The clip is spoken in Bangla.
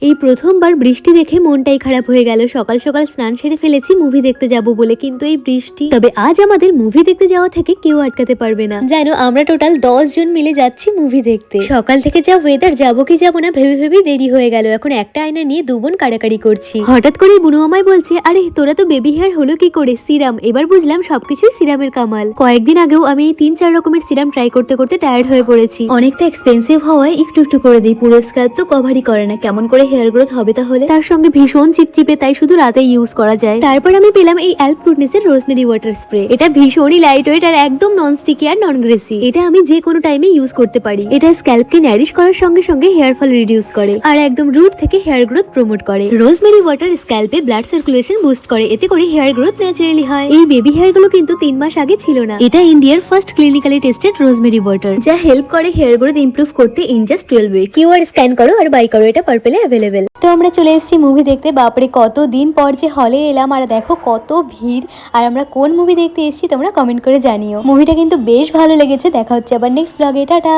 এই প্রথমবার বৃষ্টি দেখে মনটাই খারাপ হয়ে গেল। সকাল সকাল স্নান সেরে ফেলেছি মুভি দেখতে যাব বলে, কিন্তু এই বৃষ্টি। তবে আজ আমাদের মুভি দেখতে যাওয়া থেকে কেউ আটকাতে পারবে না। জানো, আমরা টোটাল 10 জন মিলে যাচ্ছি মুভি দেখতে। সকাল থেকে যা ওয়েদার, যাবো কি যাবো না ভেবে ভেবে দেরি হয়ে গেল। এখন একটা আয়না নিয়ে দু বোন কাড়াকাড়ি করছি। হঠাৎ করে বুনু আমায় বলছে, আরে তোরা তো বেবি হেয়ার হলো কি করে? সিরাম। এবার বুঝলাম সবকিছুই সিরামের কামাল। কয়েকদিন আগেও আমি এই 3-4 রকমের সিরাম ট্রাই করতে করতে টায়ার্ড হয়ে পড়েছি। অনেকটা এক্সপেন্সিভ হওয়ায় একটু একটু করে দিই, পুরো স্ক্যাল্প তো কভারই করে না। কেমন করে হেয়ার গ্রোথ হবে তাহলে? তার সঙ্গে ভীষণ চিপচিপে, তাই শুধু রাতে ইউজ করা যায়। তারপর আমি পেলাম এই অ্যাল্প গুডনেস এর রোজমেরি ওয়াটার স্প্রে। এটা ভীষণই লাইট ওয়েট আর একদম নন স্টিকি আর নন গ্রেসি। এটা আমি যে কোনো টাইমে ইউজ করতে পারি। এটা স্ক্যাল্পকে ন্যারিশ করার সঙ্গে সঙ্গে হেয়ার ফল রিডিউস করে আর একদম রুট থেকে হেয়ার গ্রোথ প্রমোট করে। রোজমেরি ওয়াটার স্ক্যাল্পে ব্লাড সার্কুলেশন বুস্ট করে, এতে করে হেয়ার গ্রোথ ন্যাচারালি হয়। এই বেবি হেয়ার গুলো কিন্তু 3 মাস আগে ছিল না। এটা ইন্ডিয়ার first clinically tested rosemary water, যা হেল্প করে হেয়ার গ্রোথ ইমপ্রুভ করতে in just 12 weeks. QR scan করো আর বাই করো, এটা পার্পেলে অ্যাভেলেবেল। তো আমরা চলে এসেছি মুভি দেখতে। বাপরে কত দিন পর যে হলে এলাম, আর দেখো কত ভিড়। আর আমরা কোন মুভি দেখতে এসেছি তোমরা কমেন্ট করে জানিও। মুভিটা কিন্তু বেশ ভালো লেগেছে। দেখা হচ্ছে আবার নেক্সট ব্লগে। টাটা।